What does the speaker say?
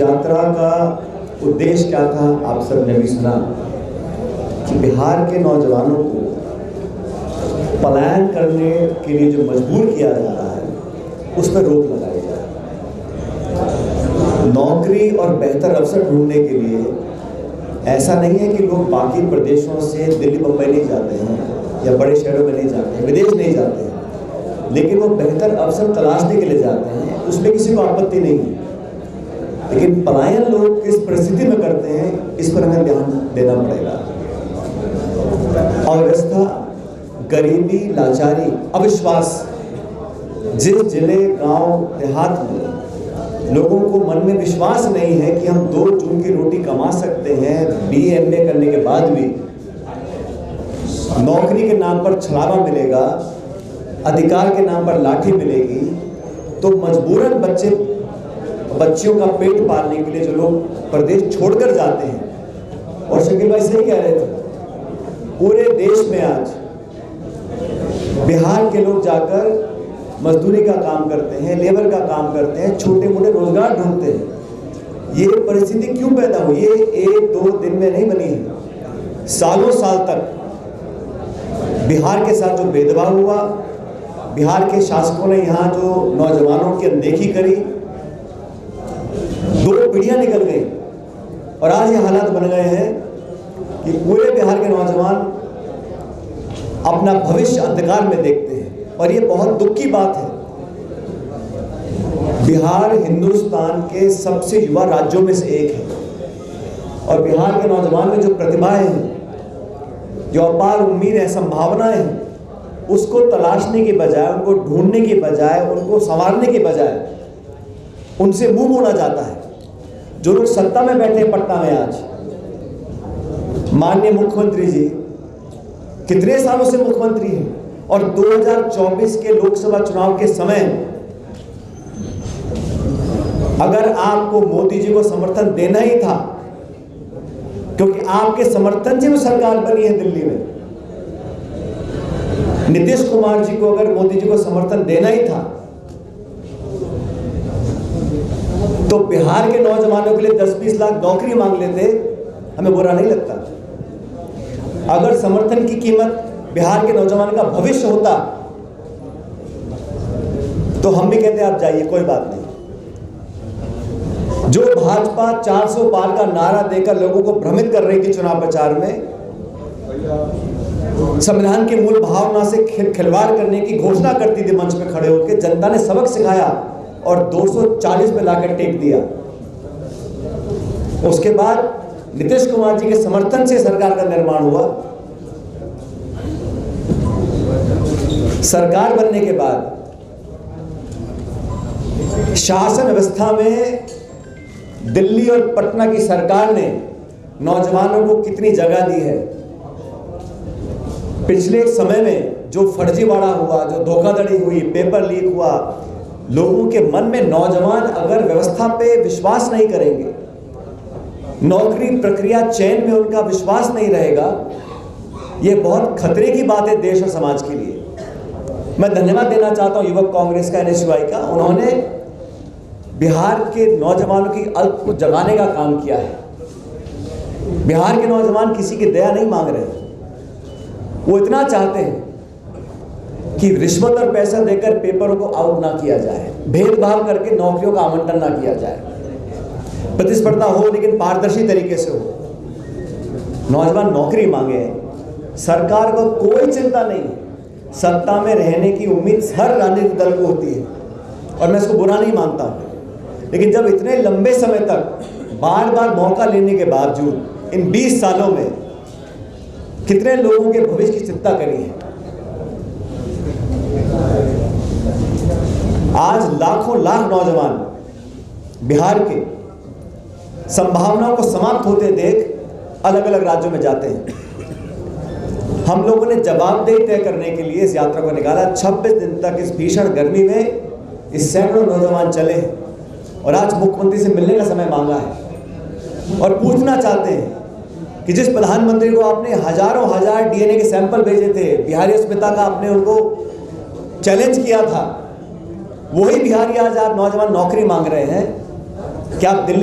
यात्रा का उद्देश्य क्या था आप सब ने भी सुना कि बिहार के नौजवानों को पलायन करने के लिए जो मजबूर किया जा रहा है उस पर रोक लगाई जाए। नौकरी और बेहतर अवसर ढूंढने के लिए ऐसा नहीं है कि लोग बाकी प्रदेशों से दिल्ली बम्बई नहीं जाते हैं या बड़े शहरों में नहीं जाते हैं, विदेश नहीं जाते हैं, लेकिन वो बेहतर अवसर तलाशने के लिए जाते हैं, उसमें किसी को आपत्ति नहीं है। लेकिन पलायन लोग किस परिस्थिति में करते हैं इस पर हमें ध्यान देना पड़ेगा। अव्यवस्था, गरीबी, लाचारी, अविश्वास, जिस जिले गांव देहात में लोगों को मन में विश्वास नहीं है कि हम 2 जून की रोटी कमा सकते हैं, BA करने के बाद भी नौकरी के नाम पर छलावा मिलेगा, अधिकार के नाम पर लाठी मिलेगी, तो मजबूरन बच्चियों का पेट पालने के लिए जो लोग प्रदेश छोड़कर जाते हैं। और शकील भाई सही कह रहे थे, पूरे देश में आज बिहार के लोग जाकर मजदूरी का काम करते हैं, लेबर का काम करते हैं, छोटे मोटे रोजगार ढूंढते हैं। ये परिस्थिति क्यों पैदा हुई? ये 1-2 दिन में नहीं बनी है। सालों साल तक बिहार के साथ जो भेदभाव हुआ, बिहार के शासकों ने यहाँ जो नौजवानों की अनदेखी करी, 2 पीढ़ियां निकल गई और आज ये हालात बन गए हैं कि पूरे बिहार के नौजवान अपना भविष्य अंधकार में देखते हैं। और ये बहुत दुख की बात है। बिहार हिंदुस्तान के सबसे युवा राज्यों में से एक है और बिहार के नौजवान में जो प्रतिभाएं हैं, जो अपार उम्मीद है, संभावनाएं हैं, उसको तलाशने के बजाय, उनको ढूंढने के बजाय, उनको संवारने के बजाय उनसे मुंह मोड़ा जाता है। जो लोग सत्ता में बैठे हैं पटना में आज, माननीय मुख्यमंत्री जी कितने सालों से मुख्यमंत्री हैं और 2024 के लोकसभा चुनाव के समय अगर आपको मोदी जी को समर्थन देना ही था, क्योंकि आपके समर्थन से वो सरकार बनी है दिल्ली में, नीतीश कुमार जी को अगर मोदी जी को समर्थन देना ही था तो बिहार के नौजवानों के लिए 10-20 लाख नौकरी मांग लेते, हमें बुरा नहीं लगता। अगर समर्थन की कीमत बिहार के नौजवान का भविष्य होता तो हम भी कहते आप जाइए, कोई बात नहीं। जो भाजपा 400 पार का नारा देकर लोगों को भ्रमित कर रही थी चुनाव प्रचार में, संविधान की मूल भावना से खिलवाड़ करने की घोषणा करती थी मंच पे खड़े होकर, जनता ने सबक सिखाया और 240 पे लाकर टेक दिया। उसके बाद नीतीश कुमार जी के समर्थन से सरकार का निर्माण हुआ। सरकार बनने के बाद शासन व्यवस्था में दिल्ली और पटना की सरकार ने नौजवानों को कितनी जगह दी है। पिछले समय में जो फर्जीवाड़ा हुआ, जो धोखाधड़ी हुई, पेपर लीक हुआ, लोगों के मन में नौजवान अगर व्यवस्था पे विश्वास नहीं करेंगे, नौकरी प्रक्रिया चयन में उनका विश्वास नहीं रहेगा, ये बहुत खतरे की बात है देश और समाज के लिए। मैं धन्यवाद देना चाहता हूं युवक कांग्रेस का, NSUI का। उन्होंने बिहार के नौजवानों की अल्प को जगाने का काम किया है। बिहार के नौजवान किसी की दया नहीं मांग रहे, वो इतना चाहते हैं कि रिश्वत और पैसा देकर पेपरों को आउट ना किया जाए, भेदभाव करके नौकरियों का आवंटन ना किया जाए, प्रतिस्पर्धा हो लेकिन पारदर्शी तरीके से हो। नौजवान नौकरी मांगे, सरकार को कोई चिंता नहीं। सत्ता में रहने की उम्मीद हर राजनीतिक दल को होती है और मैं इसको बुरा नहीं मानता हूं, लेकिन जब इतने लंबे समय तक बार बार मौका लेने के बावजूद इन 20 सालों में कितने लोगों के भविष्य की चिंता करी है। आज लाखों लाख नौजवान बिहार के संभावनाओं को समाप्त होते देख अलग अलग राज्यों में जाते हैं। हम लोगों ने जवाबदेही तय करने के लिए इस यात्रा को निकाला। 26 दिन तक इस भीषण गर्मी में इस सैकड़ों नौजवान चले और आज मुख्यमंत्री से मिलने का समय मांगा है और पूछना चाहते हैं कि जिस प्रधानमंत्री को आपने हजारों हजार DNA के सैंपल भेजे थे, बिहारी अस्मिता का आपने उनको चैलेंज किया था, वही बिहारी आज आप नौजवान नौकरी मांग रहे हैं। क्या आप दिल्ली